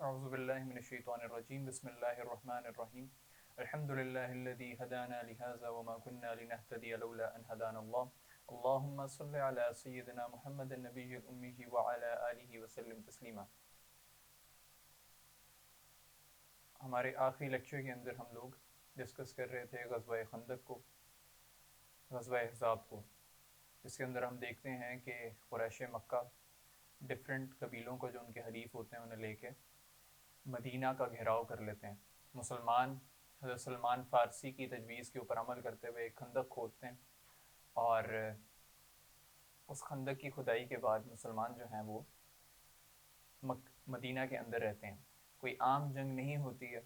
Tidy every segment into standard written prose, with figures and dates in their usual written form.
اعوذ باللہ من الشیطان الرجیم بسم اللہ الرحمن الرحیم الحمد للہ الذی ہدانا لہذا وما كنا لنہتدی لولا ان ہدانا اللہ اللہم صل علی سیدنا محمد النبی الأمی وعلی آلہ وسلم تسلیما۔ ہمارے آخری لیکچر کے اندر ہم لوگ ڈسکس کر رہے تھے غزوہ خندق کو، غزوہ احزاب کو، جس کے اندر ہم دیکھتے ہیں کہ قریش مکہ ڈفرینٹ قبیلوں کو جو ان کے حلیف ہوتے ہیں انہیں لے کے مدینہ کا گھیراؤ کر لیتے ہیں۔ مسلمان حضرت سلمان فارسی کی تجویز کے اوپر عمل کرتے ہوئے ایک خندق کھودتے ہیں، اور اس خندق کی کھدائی کے بعد مسلمان جو ہیں وہ مدینہ کے اندر رہتے ہیں۔ کوئی عام جنگ نہیں ہوتی ہے،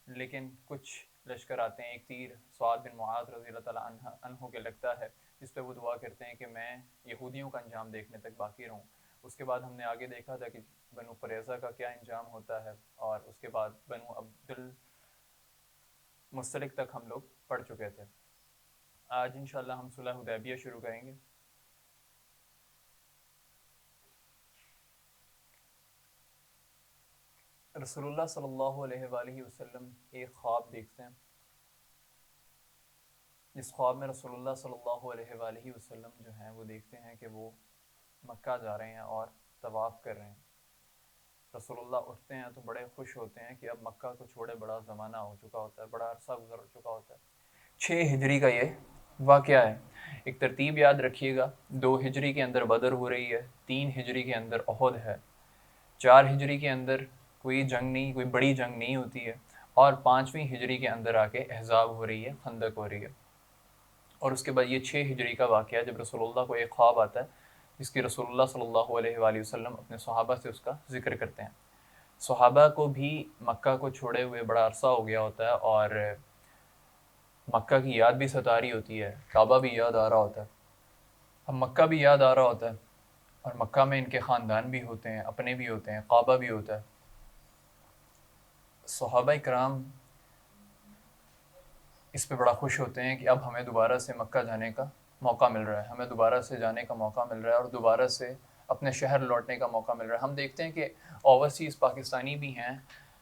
لیکن کچھ لشکر آتے ہیں۔ ایک تیر سعد بن معاذ رضی اللہ تعالیٰ عنہ کے لگتا ہے، جس پہ وہ دعا کرتے ہیں کہ میں یہودیوں کا انجام دیکھنے تک باقی رہوں۔ اس کے بعد ہم نے آگے دیکھا تھا کہ بنو قریظہ کا کیا انجام ہوتا ہے، اور اس کے بعد بنو عبد المصطلق تک ہم لوگ پڑھ چکے تھے۔ آج انشاءاللہ ہم صلح حدیبیہ شروع کریں گے۔ رسول اللہ صلی اللہ علیہ وآلہ وسلم ایک خواب دیکھتے ہیں، جس خواب میں رسول اللہ صلی اللہ علیہ وآلہ وسلم جو ہیں وہ دیکھتے ہیں کہ وہ مکہ جا رہے ہیں اور طواف کر رہے ہیں۔ رسول اللہ اٹھتے ہیں تو بڑے خوش ہوتے ہیں کہ اب مکہ کو چھوڑے بڑا زمانہ ہو چکا ہوتا ہے، بڑا عرصہ گزر چکا ہوتا ہے۔ 6 ہجری کا یہ واقعہ ہے۔ ایک ترتیب یاد رکھیے گا، 2 ہجری کے اندر بدر ہو رہی ہے، 3 ہجری کے اندر احد ہے، 4 ہجری کے اندر کوئی جنگ نہیں، کوئی بڑی جنگ نہیں ہوتی ہے، اور 5ویں ہجری کے اندر آ کے احزاب ہو رہی ہے، خندق ہو رہی ہے۔ اور اس کے بعد یہ 6 ہجری کا واقعہ جب رسول اللہ کو ایک خواب آتا ہے، جس کی رسول اللہ صلی اللہ علیہ وآلہ وسلم اپنے صحابہ سے اس کا ذکر کرتے ہیں۔ صحابہ کو بھی مکہ کو چھوڑے ہوئے بڑا عرصہ ہو گیا ہوتا ہے، اور مکہ کی یاد بھی ستا رہی ہوتی ہے، کعبہ بھی یاد آ رہا ہوتا ہے، اب مکہ بھی یاد آ رہا ہوتا ہے، اور مکہ میں ان کے خاندان بھی ہوتے ہیں، اپنے بھی ہوتے ہیں، کعبہ بھی ہوتا ہے۔ صحابہ کرام اس پہ بڑا خوش ہوتے ہیں کہ اب ہمیں دوبارہ سے مکہ جانے کا موقع مل رہا ہے، ہمیں دوبارہ سے جانے کا موقع مل رہا ہے، اور دوبارہ سے اپنے شہر لوٹنے کا موقع مل رہا ہے۔ ہم دیکھتے ہیں کہ اوورسیز پاکستانی بھی ہیں،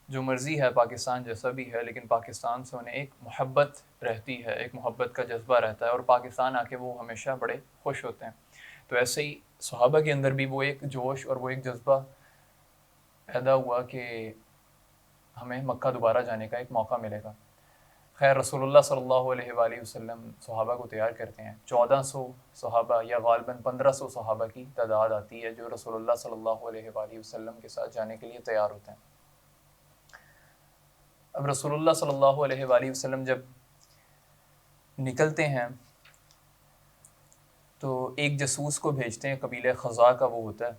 جو مرضی ہے پاکستان جیسا بھی ہے، لیکن پاکستان سے انہیں ایک محبت رہتی ہے، ایک محبت کا جذبہ رہتا ہے، اور پاکستان آ کے وہ ہمیشہ بڑے خوش ہوتے ہیں۔ تو ایسے ہی صحابہ کے اندر بھی وہ ایک جوش اور وہ ایک جذبہ پیدا ہوا کہ ہمیں مکہ دوبارہ جانے کا ایک موقع ملے گا۔ خیر، رسول اللہ صلی اللہ علیہ وآلہ وسلم صحابہ کو تیار کرتے ہیں۔ 1400 صحابہ یا غالباً 1500 صحابہ کی تعداد آتی ہے جو رسول اللہ صلی اللہ علیہ وآلہ وسلم کے ساتھ جانے کے لیے تیار ہوتے ہیں۔ اب رسول اللہ صلی اللہ علیہ وآلہ وسلم جب نکلتے ہیں تو ایک جاسوس کو بھیجتے ہیں، قبیلہ خزاع کا وہ ہوتا ہے،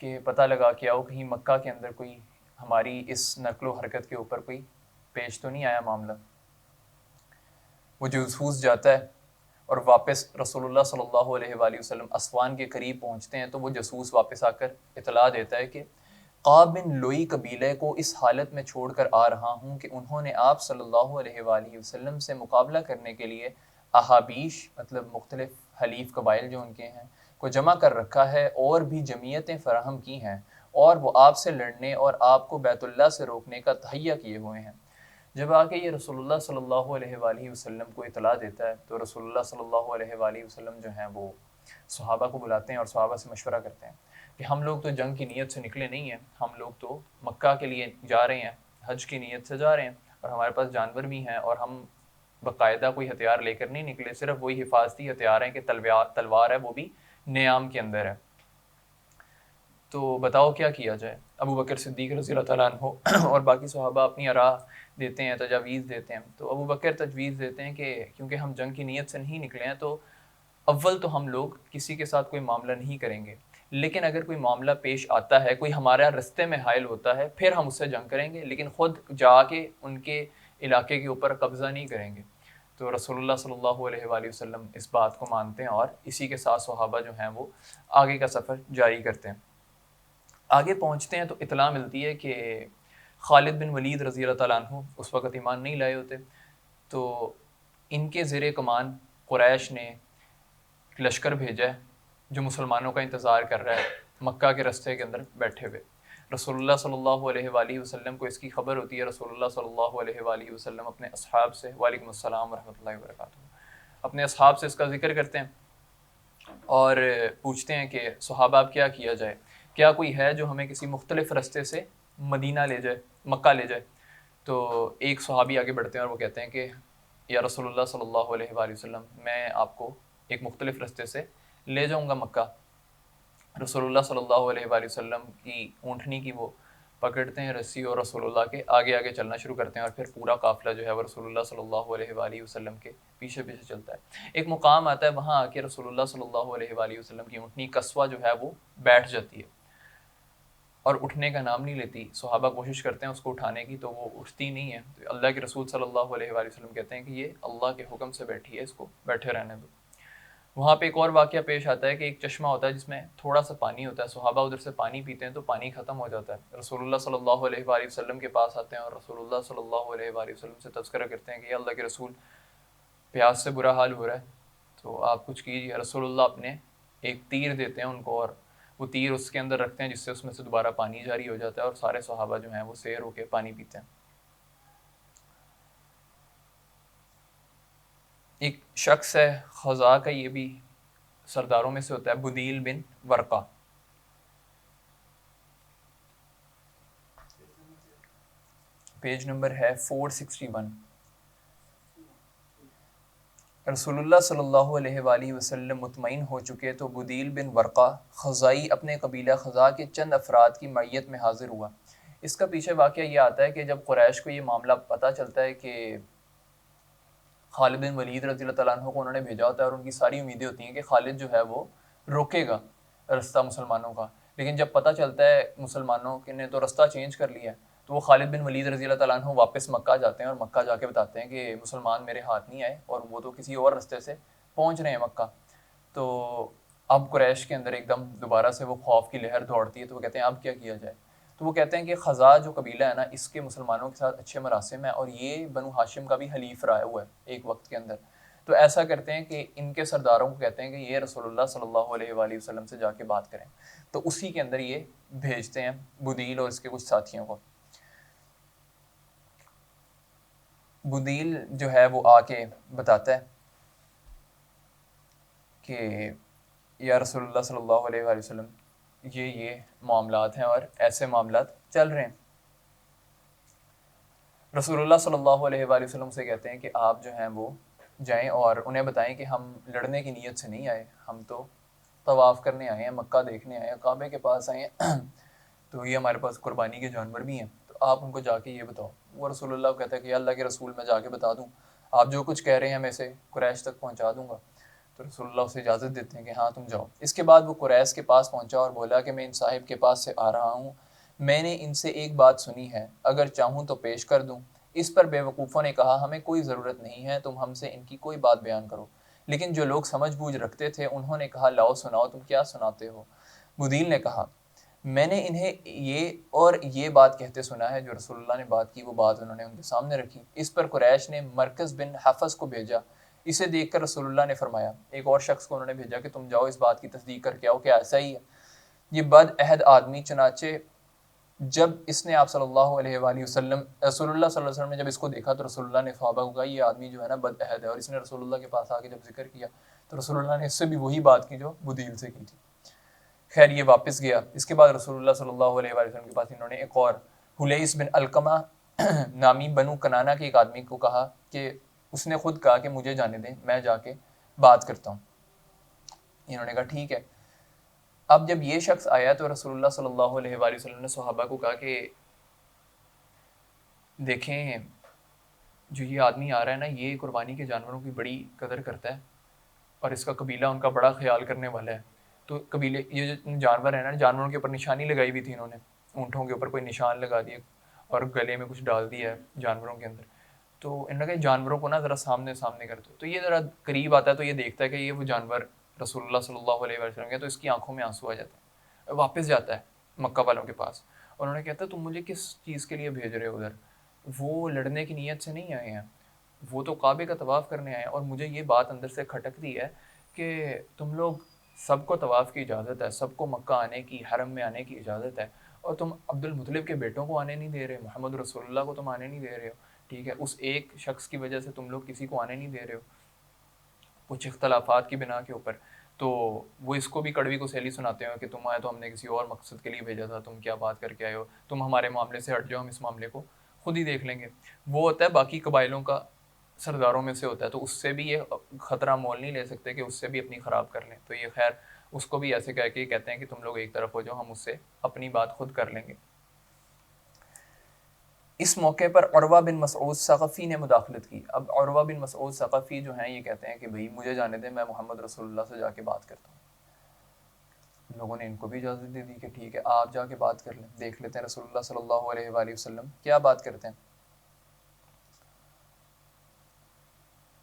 کہ پتہ لگا کہ آؤ کہیں مکہ کے اندر کوئی ہماری اس نقل و حرکت کے اوپر کوئی پیش تو نہیں آیا معاملہ۔ وہ جاسوس جاتا ہے اور واپس رسول اللہ صلی اللہ علیہ وآلہ وسلم اسوان کے قریب پہنچتے ہیں، تو وہ جاسوس واپس آ کر اطلاع دیتا ہے کہ قاب بن لوئی قبیلے کو اس حالت میں چھوڑ کر آ رہا ہوں کہ انہوں نے آپ صلی اللہ علیہ وآلہ وسلم سے مقابلہ کرنے کے لیے احابیش، مطلب مختلف حلیف قبائل جو ان کے ہیں، کو جمع کر رکھا ہے، اور بھی جمعیتیں فراہم کی ہیں، اور وہ آپ سے لڑنے اور آپ کو بیت اللہ سے روکنے کا تہیہ کیے ہوئے ہیں۔ جب آ کے یہ رسول اللہ صلی اللہ علیہ وآلہ وسلم کو اطلاع دیتا ہے، تو رسول اللہ صلی اللہ علیہ وآلہ وسلم جو ہیں وہ صحابہ کو بلاتے ہیں اور صحابہ سے مشورہ کرتے ہیں کہ ہم لوگ تو جنگ کی نیت سے نکلے نہیں ہیں، ہم لوگ تو مکہ کے لیے جا رہے ہیں، حج کی نیت سے جا رہے ہیں، اور ہمارے پاس جانور بھی ہیں، اور ہم باقاعدہ کوئی ہتھیار لے کر نہیں نکلے، صرف وہی حفاظتی ہتھیار ہیں کہ تلوار ہے، وہ بھی نیام کے اندر ہے۔ تو بتاؤ کیا کیا جائے؟ ابو بکر صدیق رضی اللہ تعالیٰ عنہ اور باقی صحابہ اپنی آراء دیتے ہیں، تجاویز دیتے ہیں۔ تو ابو بکر تجویز دیتے ہیں کہ کیونکہ ہم جنگ کی نیت سے نہیں نکلے ہیں، تو اول تو ہم لوگ کسی کے ساتھ کوئی معاملہ نہیں کریں گے، لیکن اگر کوئی معاملہ پیش آتا ہے، کوئی ہمارا رستے میں حائل ہوتا ہے، پھر ہم اس سے جنگ کریں گے، لیکن خود جا کے ان کے علاقے کے اوپر قبضہ نہیں کریں گے۔ تو رسول اللہ صلی اللہ علیہ وآلہ وسلم اس بات کو مانتے ہیں، اور اسی کے ساتھ صحابہ جو ہیں وہ آگے کا سفر جاری کرتے ہیں۔ آگے پہنچتے ہیں تو اطلاع ملتی ہے کہ خالد بن ولید رضی اللہ تعالیٰ عنہ اس وقت ایمان نہیں لائے ہوتے، تو ان کے زیر کمان قریش نے ایک لشکر بھیجا ہے جو مسلمانوں کا انتظار کر رہا ہے مکہ کے رستے کے اندر بیٹھے ہوئے۔ رسول اللہ صلی اللہ علیہ وآلہ وسلم کو اس کی خبر ہوتی ہے. رسول اللہ صلی اللہ علیہ وآلہ وسلم اپنے اصحاب سے، وعلیکم السلام ورحمۃ اللہ وبرکاتہ، اپنے اصحاب سے اس کا ذکر کرتے ہیں اور پوچھتے ہیں کہ صحابہ اب کیا کیا جائے، کیا کوئی ہے جو ہمیں کسی مختلف رستے سے مدینہ لے جائے، مکہ لے جائے. تو ایک صحابی آگے بڑھتے ہیں اور وہ کہتے ہیں کہ یا رسول اللہ صلی اللہ علیہ وآلہ وسلم، میں آپ کو ایک مختلف رستے سے لے جاؤں گا مکہ. رسول اللہ صلی اللہ علیہ وآلہ وسلم کی اونٹنی کی وہ پکڑتے ہیں رسی اور رسول اللہ کے آگے آگے چلنا شروع کرتے ہیں اور پھر پورا قافلہ جو ہے وہ رسول اللہ صلی اللہ علیہ وآلہ وسلم کے پیچھے پیچھے چلتا ہے. ایک مقام آتا ہے وہاں آ کے رسول اللہ صلی اللہ علیہ وآلہ وسلم کی اونٹنی قصوہ جو ہے وہ بیٹھ جاتی ہے اور اٹھنے کا نام نہیں لیتی. صحابہ کوشش کرتے ہیں اس کو اٹھانے کی تو وہ اٹھتی نہیں ہے. تو اللہ کے رسول صلی اللہ علیہ وآلہ وسلم کہتے ہیں کہ یہ اللہ کے حکم سے بیٹھی ہے، اس کو بیٹھے رہنے دو. وہاں پہ ایک اور واقعہ پیش آتا ہے کہ ایک چشمہ ہوتا ہے جس میں تھوڑا سا پانی ہوتا ہے. صحابہ ادھر سے پانی پیتے ہیں تو پانی ختم ہو جاتا ہے. رسول اللہ صلی اللہ علیہ وآلہ وسلم کے پاس آتے ہیں اور رسول اللہ صلی اللہ علیہ وآلہ وسلم سے تذکرہ کرتے ہیں کہ اللہ کے رسول، پیاس سے برا حال ہو رہا ہے تو آپ کچھ کیجیے. رسول اللہ اپنے ایک تیر دیتے ہیں ان کو اور وہ تیر اس کے اندر رکھتے ہیں جس سے اس میں سے دوبارہ پانی جاری ہو جاتا ہے اور سارے صحابہ جو ہیں وہ سیر ہو کے پانی پیتے ہیں. ایک شخص ہے خزاع کا، یہ بھی سرداروں میں سے ہوتا ہے، بدیل بن ورقہ. پیج نمبر ہے 461. رسول اللہ صلی اللہ علیہ وآلہ وسلم مطمئن ہو چکے تو بدیل بن ورقہ خزاعی اپنے قبیلہ خزاع کے چند افراد کی معیت میں حاضر ہوا. اس کا پیچھے واقعہ یہ آتا ہے کہ جب قریش کو یہ معاملہ پتہ چلتا ہے کہ خالد بن ولید رضی اللہ تعالیٰ عنہ کو انہوں نے بھیجا ہوتا ہے اور ان کی ساری امیدیں ہوتی ہیں کہ خالد جو ہے وہ روکے گا رستہ مسلمانوں کا، لیکن جب پتہ چلتا ہے مسلمانوں نے تو رستہ چینج کر لیا ہے تو وہ خالد بن ولید رضی اللہ تعالیٰ عنہ واپس مکہ جاتے ہیں اور مکہ جا کے بتاتے ہیں کہ مسلمان میرے ہاتھ نہیں آئے اور وہ تو کسی اور رستے سے پہنچ رہے ہیں مکہ. تو اب قریش کے اندر ایک دم دوبارہ سے وہ خوف کی لہر دوڑتی ہے. تو وہ کہتے ہیں اب کیا کیا جائے. تو وہ کہتے ہیں کہ خزاع جو قبیلہ ہے نا، اس کے مسلمانوں کے ساتھ اچھے مراسم ہیں اور یہ بنو ہاشم کا بھی حلیف رہا ہوا ہے ایک وقت کے اندر. تو ایسا کرتے ہیں کہ ان کے سرداروں کو کہتے ہیں کہ یہ رسول اللہ صلی اللہ علیہ وآلہ وسلم سے جا کے بات کریں. تو اسی کے اندر یہ بھیجتے ہیں بدیل اور اس کے کچھ ساتھیوں کو. بدیل جو ہے وہ آ کے بتاتا ہے کہ یا رسول اللہ صلی اللہ علیہ وآلہ وسلم، یہ معاملات ہیں اور ایسے معاملات چل رہے ہیں. رسول اللہ صلی اللہ علیہ وآلہ وسلم سے کہتے ہیں کہ آپ جو ہیں وہ جائیں اور انہیں بتائیں کہ ہم لڑنے کی نیت سے نہیں آئے، ہم تو طواف کرنے آئے ہیں، مکہ دیکھنے آئے ہیں، کعبے کے پاس آئے ہیں تو یہ ہمارے پاس قربانی کے جانور بھی ہیں، تو آپ ان کو جا کے یہ بتاؤ. وہ رسول اللہ کو کہتا ہے کہ اللہ کے رسول میں جا کے بتا دوں، آپ جو کچھ کہہ رہے ہیں میں اسے قریش تک پہنچا دوں گا. تو رسول اللہ اسے اجازت دیتے ہیں کہ ہاں تم جاؤ. اس کے بعد وہ قریش کے پاس پہنچا اور بولا کہ میں ان صاحب کے پاس سے آ رہا ہوں، میں نے ان سے ایک بات سنی ہے، اگر چاہوں تو پیش کر دوں. اس پر بے وقوفوں نے کہا ہمیں کوئی ضرورت نہیں ہے، تم ہم سے ان کی کوئی بات بیان کرو. لیکن جو لوگ سمجھ بوجھ رکھتے تھے انہوں نے کہا لاؤ سناؤ، تم کیا سناتے ہو. بدیل نے کہا میں نے انہیں یہ بات کہتے سنا ہے. جو رسول اللہ نے بات کی وہ بات انہوں نے ان کے سامنے رکھی. اس پر قریش نے مرکز بن حفظ کو بھیجا. اسے دیکھ کر رسول اللہ نے فرمایا، ایک اور شخص کو انہوں نے بھیجا کہ تم جاؤ اس بات کی تصدیق کر کے آؤ کہ ایسا ہی ہے. یہ بد عہد آدمی چنانچہ جب اس نے آپ صلی اللہ علیہ وآلہ وسلم رسول اللہ صلی اللہ علیہ وسلم نے جب اس کو دیکھا تو رسول اللہ نے صحابہ کو کہا یہ آدمی جو ہے نا بد عہد ہے، اور اس نے رسول اللہ کے پاس آ کے جب ذکر کیا تو رسول اللہ نے اس سے بھی وہی بات کی جو بدیل سے کی تھی. خیر یہ واپس گیا. اس کے بعد رسول اللہ صلی اللہ علیہ وآلہ وسلم کے پاس انہوں نے ایک اور حلیس بن علقمہ نامی بنو کنانا کے ایک آدمی کو کہا کہ اس نے خود کہا کہ مجھے جانے دیں، میں جا کے بات کرتا ہوں. انہوں نے کہا ٹھیک ہے. اب جب یہ شخص آیا تو رسول اللہ صلی اللہ علیہ وآلہ وسلم نے صحابہ کو کہا کہ دیکھیں جو یہ آدمی آ رہا ہے نا، یہ قربانی کے جانوروں کی بڑی قدر کرتا ہے اور اس کا قبیلہ ان کا بڑا خیال کرنے والا ہے. تو قبیلے یہ جو جانور ہیں نا، جانوروں کے اوپر نشانی لگائی ہوئی تھی انہوں نے، اونٹوں کے اوپر کوئی نشان لگا دیے اور گلے میں کچھ ڈال دیا ہے جانوروں کے اندر. تو انہوں نے کہا جانوروں کو نا ذرا سامنے کر دو. تو یہ ذرا قریب آتا ہے تو یہ دیکھتا ہے کہ یہ وہ جانور رسول اللہ صلی اللہ علیہ وسلم کے، تو اس کی آنکھوں میں آنسو آ جاتا ہے. واپس جاتا ہے مکہ والوں کے پاس اور انہوں نے کہتا ہے تم مجھے کس چیز کے لیے بھیج رہے ہو ادھر؟ وہ لڑنے کی نیت سے نہیں آئے ہیں، وہ تو کعبے کا طواف کرنے آئے ہیں. اور مجھے یہ بات اندر سے کھٹکتی ہے کہ تم لوگ سب کو طواف کی اجازت ہے، سب کو مکہ آنے کی، حرم میں آنے کی اجازت ہے، اور تم عبد المطلب کے بیٹوں کو آنے نہیں دے رہے، محمد رسول اللہ کو تم آنے نہیں دے رہے ہو، ٹھیک ہے، اس ایک شخص کی وجہ سے تم لوگ کسی کو آنے نہیں دے رہے ہو کچھ اختلافات کی بنا کے اوپر، تو وہ اس کو بھی کڑوی کو سیلی سناتے ہیں کہ تم آئے تو ہم نے کسی اور مقصد کے لیے بھیجا تھا، تم کیا بات کر کے آئے ہو، تم ہمارے معاملے سے ہٹ جاؤ، ہم اس معاملے کو خود ہی دیکھ لیں گے۔ وہ ہوتا ہے باقی قبائلوں کا سرداروں میں سے ہوتا ہے، تو اس سے بھی یہ خطرہ مول نہیں لے سکتے کہ اس سے بھی اپنی خراب کر لیں، تو یہ خیر اس کو بھی ایسے کہہ کے کہتے ہیں کہ تم لوگ ایک طرف ہو جاؤ، ہم اس سے اپنی بات خود کر لیں گے۔ اس موقع پر عروہ بن مسعود ثقفی نے مداخلت کی۔ اب عروہ بن مسعود ثقفی جو ہیں یہ کہتے ہیں کہ بھئی مجھے جانے دیں، میں محمد رسول اللہ سے جا کے بات کرتا ہوں۔ لوگوں نے ان کو بھی اجازت دے دی کہ ٹھیک ہے آپ جا کے بات کر لیں، دیکھ لیتے ہیں رسول اللہ صلی اللہ علیہ وآلہ وسلم کیا بات کرتے ہیں۔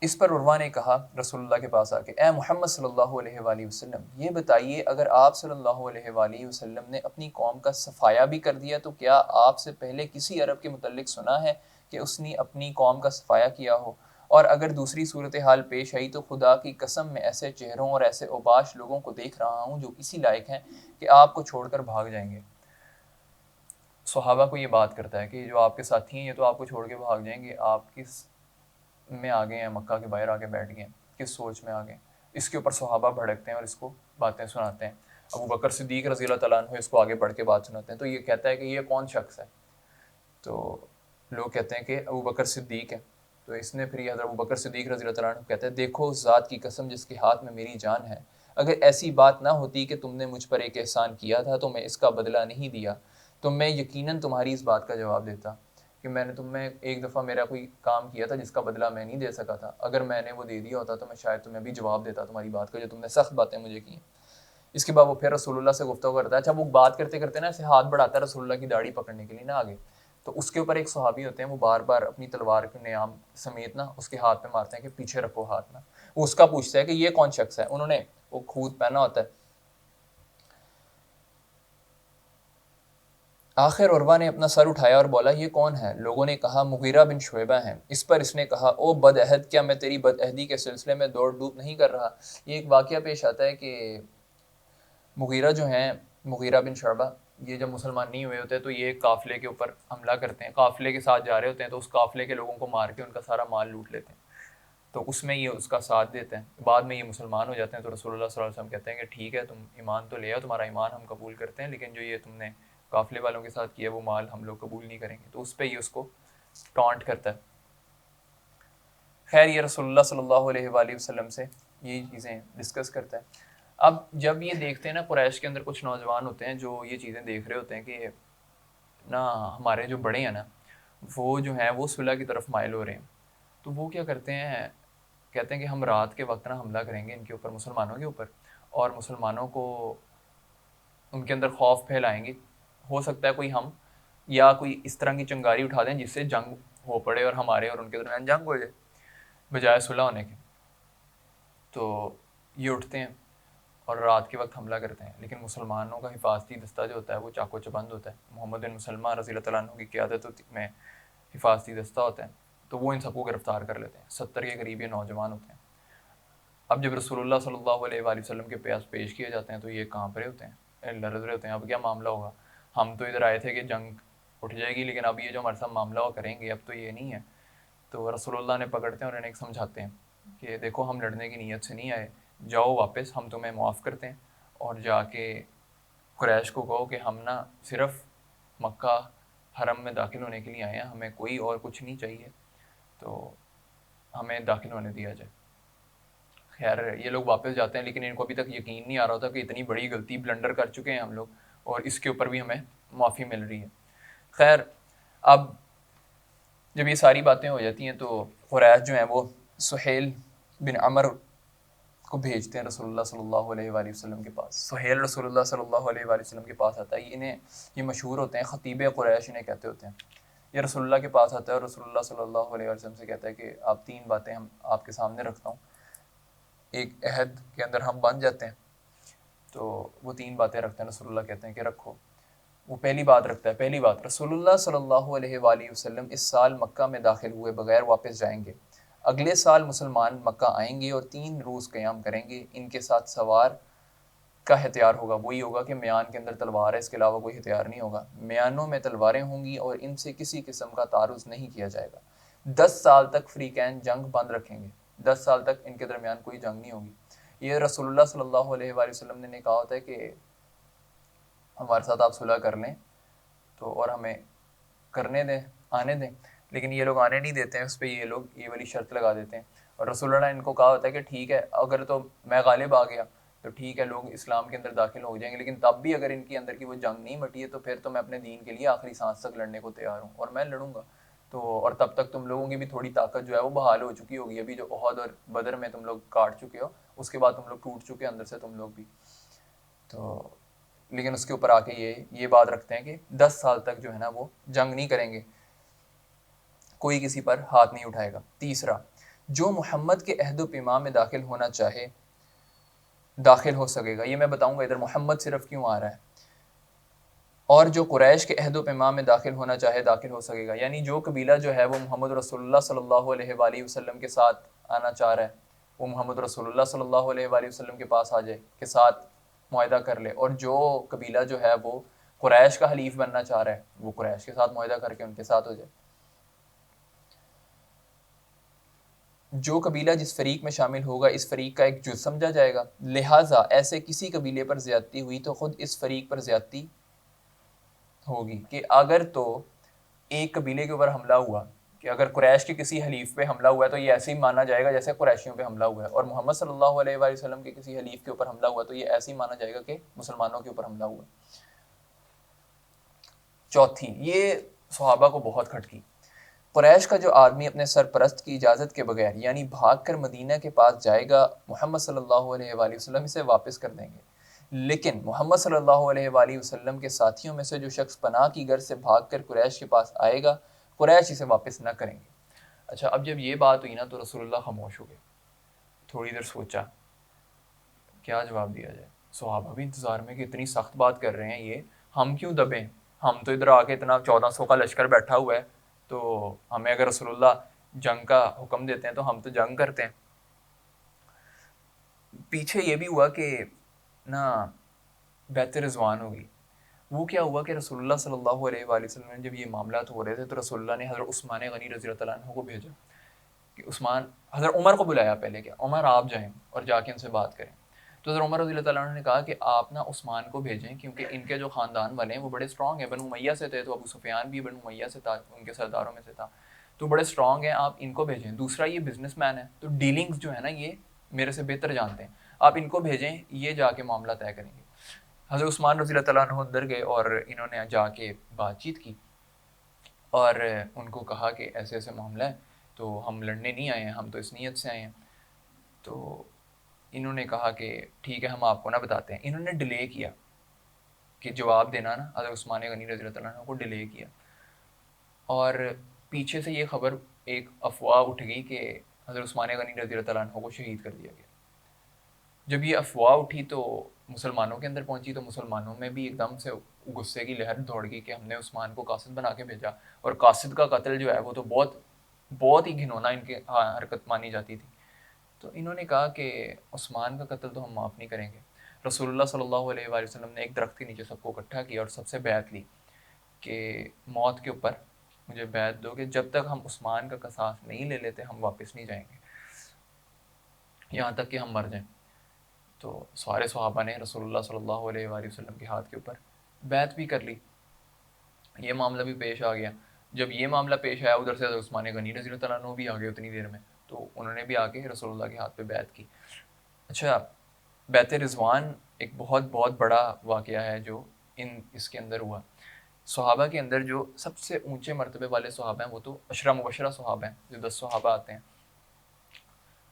اس پر عروہ نے کہا رسول اللہ کے پاس آ کے، اے محمد صلی اللہ علیہ وآلہ وسلم، یہ بتائیے اگر آپ صلی اللہ علیہ وآلہ وسلم نے اپنی قوم کا صفایا بھی کر دیا تو کیا آپ سے پہلے کسی عرب کے متعلق سنا ہے کہ اس نے اپنی قوم کا صفایا کیا ہو؟ اور اگر دوسری صورتحال پیش آئی تو خدا کی قسم میں ایسے چہروں اور ایسے اوباش لوگوں کو دیکھ رہا ہوں جو اسی لائق ہیں کہ آپ کو چھوڑ کر بھاگ جائیں گے۔ صحابہ کو یہ بات کرتا ہے کہ جو آپ کے ساتھی ہیں یہ تو آپ کو چھوڑ کے بھاگ جائیں گے، آپ کس میں آ گئے ہیں، مکہ کے باہر آ کے بیٹھ گئے ہیں، کس سوچ میں آ گئے ہیں۔ اس کے اوپر صحابہ بھڑکتے ہیں اور اس کو باتیں سناتے ہیں۔ ابو بکر صدیق رضی اللہ تعالیٰ عنہ اس کو آگے بڑھ کے بات سناتے ہیں، تو یہ کہتا ہے کہ یہ کون شخص ہے؟ تو لوگ کہتے ہیں کہ ابو بکر صدیق ہے۔ تو اس نے پھر یہ حضرت ابو بکر صدیق رضی اللہ تعالیٰ عنہ کہتا ہے، دیکھو اس ذات کی قسم جس کے ہاتھ میں میری جان ہے، اگر ایسی بات نہ ہوتی کہ تم نے مجھ پر ایک احسان کیا تھا تو میں اس کا بدلہ نہیں دیا، تو میں یقیناً تمہاری اس بات کا جواب دیتا کہ میں نے تم میں ایک دفعہ میرا کوئی کام کیا تھا جس کا بدلہ میں نہیں دے سکا تھا، اگر میں نے وہ دے دیا ہوتا تو میں شاید تمہیں بھی جواب دیتا تمہاری بات کا جو تم نے سخت باتیں مجھے کی ہیں۔ اس کے بعد وہ پھر رسول اللہ سے گفتگو کرتا ہے، اچھا وہ بات کرتے کرتے نا ایسے ہاتھ بڑھاتا ہے رسول اللہ کی داڑھی پکڑنے کے لیے نا آگے، تو اس کے اوپر ایک صحابی ہوتے ہیں وہ بار بار اپنی تلوار کے نیام سمیت نا اس کے ہاتھ پہ مارتے ہیں کہ پیچھے رکھو ہاتھ نا، وہ اس کا پوچھتا ہے کہ یہ کون شخص ہے، انہوں نے وہ خود پہنا ہوتا ہے۔ آخر عروہ نے اپنا سر اٹھایا اور بولا یہ کون ہے؟ لوگوں نے کہا مغیرہ بن شعبہ ہیں۔ اس پر اس نے کہا او بد عہد، کیا میں تیری بد عہدی کے سلسلے میں دوڑ دھوپ نہیں کر رہا؟ یہ ایک واقعہ پیش آتا ہے کہ مغیرہ جو ہیں، مغیرہ بن شعبہ، یہ جب مسلمان نہیں ہوئے ہوتے تو یہ ایک قافلے کے اوپر حملہ کرتے ہیں، قافلے کے ساتھ جا رہے ہوتے ہیں تو اس قافلے کے لوگوں کو مار کے ان کا سارا مال لوٹ لیتے ہیں، تو اس میں یہ اس کا ساتھ دیتے ہیں۔ بعد میں یہ مسلمان ہو جاتے ہیں تو رسول اللہ صلی اللہ علیہ وسلم کہتے ہیں کہ ٹھیک ہے تم ایمان تو لے آؤ، تمہارا ایمان ہم قبول کرتے ہیں، لیکن جو یہ تم نے قافلے والوں کے ساتھ کیا وہ مال ہم لوگ قبول نہیں کریں گے، تو اس پہ یہ اس کو ٹانٹ کرتا ہے۔ خیر یہ رسول اللہ صلی اللہ علیہ وآلہ وسلم سے یہ چیزیں ڈسکس کرتا ہے۔ اب جب یہ دیکھتے ہیں نا قریش کے اندر کچھ نوجوان ہوتے ہیں جو یہ چیزیں دیکھ رہے ہوتے ہیں کہ نا ہمارے جو بڑے ہیں نا وہ جو ہیں وہ صلح کی طرف مائل ہو رہے ہیں، تو وہ کیا کرتے ہیں، کہتے ہیں کہ ہم رات کے وقت نا حملہ کریں گے ان کے اوپر، مسلمانوں کے اوپر، اور مسلمانوں کو ان کے اندر خوف پھیلائیں گے، ہو سکتا ہے کوئی ہم یا کوئی اس طرح کی چنگاری اٹھا دیں جس سے جنگ ہو پڑے اور ہمارے اور ان کے درمیان جنگ ہو جائے بجائے صلح ہونے کے۔ تو یہ اٹھتے ہیں اور رات کے وقت حملہ کرتے ہیں، لیکن مسلمانوں کا حفاظتی دستہ جو ہوتا ہے وہ چاق و چبند ہوتا ہے، محمد بن مسلمہ رضی اللہ تعالیٰ عنہ کی قیادت میں حفاظتی دستہ ہوتا ہے، تو وہ ان سب کو گرفتار کر لیتے ہیں۔ 70 کے قریب یہ نوجوان ہوتے ہیں۔ اب جب رسول اللہ صلی اللہ علیہ وآلہ وسلم کے پیاس پیش کیے جاتے ہیں تو یہ کانپ رہے ہوتے ہیں، لرز رہے ہوتے ہیں، اب کیا معاملہ ہوگا، ہم تو ادھر آئے تھے کہ جنگ اٹھ جائے گی، لیکن اب یہ جو ہمارے ساتھ معاملہ ہو کریں گے اب تو یہ نہیں ہے۔ تو رسول اللہ نے پکڑتے ہیں اور انہیں سمجھاتے ہیں کہ دیکھو ہم لڑنے کی نیت سے نہیں آئے، جاؤ واپس، ہم تمہیں معاف کرتے ہیں، اور جا کے قریش کو کہو کہ ہم نا صرف مکہ حرم میں داخل ہونے کے لیے آئے ہیں، ہمیں کوئی اور کچھ نہیں چاہیے، تو ہمیں داخل ہونے دیا جائے۔ خیر یہ لوگ واپس جاتے ہیں، لیکن ان کو ابھی تک یقین نہیں آ رہا ہوتا کہ اتنی بڑی غلطی بلنڈر کر چکے ہیں ہم لوگ، اور اس کے اوپر بھی ہمیں معافی مل رہی ہے۔ خیر اب جب یہ ساری باتیں ہو جاتی ہیں تو قریش جو ہیں وہ سہیل بن عمرو کو بھیجتے ہیں رسول اللہ صلی اللہ علیہ وآلہ وسلم کے پاس۔ سہیل رسول اللہ صلی اللہ علیہ وآلہ وسلم کے پاس آتا ہے، یہ مشہور ہوتے ہیں، خطیب قریش انہیں کہتے ہوتے ہیں۔ یہ رسول اللہ کے پاس آتا ہے اور رسول اللہ صلی اللہ علیہ وسلم سے کہتا ہے کہ آپ 3 باتیں ہم آپ کے سامنے رکھتا ہوں، ایک عہد کے اندر ہم بن جاتے ہیں، تو وہ 3 باتیں رکھتے ہیں۔ رسول اللہ کہتے ہیں کہ رکھو۔ وہ پہلی بات رکھتا ہے، پہلی بات رسول اللہ صلی اللہ علیہ وآلہ وسلم اس سال مکہ میں داخل ہوئے بغیر واپس جائیں گے، اگلے سال مسلمان مکہ آئیں گے اور 3 روز قیام کریں گے، ان کے ساتھ سوار کا ہتھیار ہوگا وہی ہوگا کہ میان کے اندر تلوار ہے، اس کے علاوہ کوئی ہتھیار نہیں ہوگا. میانوں میں تلواریں ہوں گی اور ان سے کسی قسم کا تعارض نہیں کیا جائے گا. 10 سال تک فریقین جنگ بند رکھیں گے. 10 سال تک ان کے درمیان کوئی جنگ نہیں ہوگی. یہ رسول اللہ صلی اللہ علیہ وآلہ وسلم نے کہا ہوتا ہے کہ ہمارے ساتھ آپ صلح کر لیں تو اور ہمیں کرنے دیں، آنے دیں، لیکن یہ لوگ آنے نہیں دیتے ہیں. اس پہ یہ لوگ یہ والی شرط لگا دیتے ہیں. اور رسول اللہ نے ان کو کہا ہوتا ہے کہ ٹھیک ہے اگر تو میں غالب آ گیا تو ٹھیک ہے لوگ اسلام کے اندر داخل ہو جائیں گے، لیکن تب بھی اگر ان کے اندر کی وہ جنگ نہیں مٹی ہے تو پھر تو میں اپنے دین کے لیے آخری سانس تک لڑنے کو تیار ہوں اور میں لڑوں گا. تو اور تب تک تم لوگوں کی بھی تھوڑی طاقت جو ہے وہ بحال ہو چکی ہوگی. ابھی جو احد اور بدر میں تم لوگ کاٹ چکے ہو اس کے بعد تم لوگ ٹوٹ چکے اندر سے تم لوگ بھی. تو لیکن اس کے اوپر آ کے یہ بات رکھتے ہیں کہ 10 سال تک جو ہے نا وہ جنگ نہیں کریں گے، کوئی کسی پر ہاتھ نہیں اٹھائے گا. تیسرا، جو محمد کے عہد و پیمان میں داخل ہونا چاہے داخل ہو سکے گا. یہ میں بتاؤں گا ادھر محمد صرف کیوں آ رہا ہے. اور جو قریش کے عہد و پیمان میں داخل ہونا چاہے داخل ہو سکے گا. یعنی جو قبیلہ جو ہے وہ محمد رسول اللہ صلی اللہ علیہ وآلہ وسلم کے ساتھ آنا چاہ رہا ہے وہ محمد رسول اللہ صلی اللہ علیہ وآلہ وسلم کے پاس آ جائے، کے ساتھ معاہدہ کر لے. اور جو قبیلہ جو ہے وہ قریش کا حلیف بننا چاہ رہا ہے وہ قریش کے ساتھ معاہدہ کر کے ان کے ساتھ ہو جائے. جو قبیلہ جس فریق میں شامل ہوگا اس فریق کا ایک جز سمجھا جائے گا. لہٰذا ایسے کسی قبیلے پر زیادتی ہوئی تو خود اس فریق پر زیادتی ہوگی. کہ اگر تو ایک قبیلے کے اوپر حملہ ہوا کہ اگر قریش کے کسی حلیف پہ حملہ ہوا ہے تو یہ ایسے ہی مانا جائے گا جیسے قریشیوں پہ حملہ ہوا ہے، اور محمد صلی اللہ علیہ وآلہ وسلم کے کسی حلیف کے اوپر حملہ ہوا تو یہ ایسے ہی مانا جائے گا کہ مسلمانوں کے اوپر حملہ ہوا. چوتھی، یہ صحابہ کو بہت کھٹکی. قریش کا جو آدمی اپنے سرپرست کی اجازت کے بغیر یعنی بھاگ کر مدینہ کے پاس جائے گا محمد صلی اللہ علیہ وآلہ وسلم اسے واپس کر دیں گے. لیکن محمد صلی اللہ علیہ وآلہ وسلم کے ساتھیوں میں سے جو شخص پناہ کی غرض سے بھاگ کر قریش کے پاس آئے گا قریش اسے واپس نہ کریں گے. اچھا، اب جب یہ بات ہوئی نا تو رسول اللہ خاموش ہو گئے. تھوڑی دیر سوچا کیا جواب دیا جائے. صحابہ بھی انتظار میں کہ اتنی سخت بات کر رہے ہیں یہ، ہم کیوں دبیں، ہم تو ادھر آ کے اتنا 1400 کا لشکر بیٹھا ہوا ہے تو ہمیں اگر رسول اللہ جنگ کا حکم دیتے ہیں تو ہم تو جنگ کرتے ہیں. پیچھے یہ بھی ہوا کہ نا بیعت رضوان ہوگی. وہ کیا ہوا کہ رسول اللہ صلی اللہ علیہ وآلہ وسلم نے جب یہ معاملات ہو رہے تھے تو رسول اللہ نے حضرت عثمان غنی رضی اللہ عنہ کو بھیجا کہ حضرت عمر کو بلایا پہلے کہ عمر آپ جائیں اور جا کے ان سے بات کریں. تو حضرت عمر رضی اللہ عنہ نے کہا کہ آپ نا عثمان کو بھیجیں کیونکہ ان کے جو خاندان والے ہیں وہ بڑے اسٹرانگ ہیں، بنو امیہ سے تھے تو ابو سفیان بھی بنو امیہ سے تھا، ان کے سرداروں میں سے تھا، تو بڑے اسٹرانگ ہیں، آپ ان کو بھیجیں. دوسرا یہ بزنس مین ہے تو ڈیلنگز جو ہے نا یہ میرے سے بہتر جانتے ہیں، آپ ان کو بھیجیں، یہ جا کے معاملہ طے کریں گے. حضرت عثمان رضی اللہ عنہ اندر گئے اور انہوں نے جا کے بات چیت کی اور ان کو کہا کہ ایسے ایسے معاملہ ہے تو ہم لڑنے نہیں آئے ہیں، ہم تو اس نیت سے آئے ہیں. تو انہوں نے کہا کہ ٹھیک ہے ہم آپ کو نہ بتاتے ہیں. انہوں نے ڈیلے کیا کہ جواب دینا نا، حضرت عثمان غنی رضی اللہ عنہ کو ڈیلے کیا. اور پیچھے سے یہ خبر ایک افواہ اٹھ گئی کہ حضرت عثمان غنی رضی اللہ عنہ کو شہید کر دیا گیا. جب یہ افواہ اٹھی تو مسلمانوں کے اندر پہنچی تو مسلمانوں میں بھی ایک دم سے غصے کی لہر دوڑ گئی کہ ہم نے عثمان کو قاصد بنا کے بھیجا، اور قاصد کا قتل جو ہے وہ تو بہت بہت ہی گھنونا ان کے حرکت مانی جاتی تھی. تو انہوں نے کہا کہ عثمان کا قتل تو ہم معاف نہیں کریں گے. رسول اللہ صلی اللہ علیہ وآلہ وسلم نے ایک درخت کے نیچے سب کو اکٹھا کیا اور سب سے بیعت لی کہ موت کے اوپر مجھے بیعت دو کہ جب تک ہم عثمان کا قصاص نہیں لے لیتے ہم واپس نہیں جائیں گے یہاں تک کہ ہم مر جائیں. تو سارے صحابہ نے رسول اللہ صلی اللہ علیہ وآلہ وسلم کے ہاتھ کے اوپر بیعت بھی کر لی. یہ معاملہ بھی پیش آ گیا. جب یہ معاملہ پیش آیا ادھر سے عثمان غنی رضی اللہ عنہ بھی آ گئے اتنی دیر میں، تو انہوں نے بھی آ کے رسول اللہ کے ہاتھ پہ بیعت کی. اچھا، بیعت رضوان ایک بہت بہت بڑا واقعہ ہے جو اس کے اندر ہوا. صحابہ کے اندر جو سب سے اونچے مرتبے والے صحابہ ہیں وہ تو عشرہ مبشرہ صحابہ ہیں، جو 10 صحابہ آتے ہیں.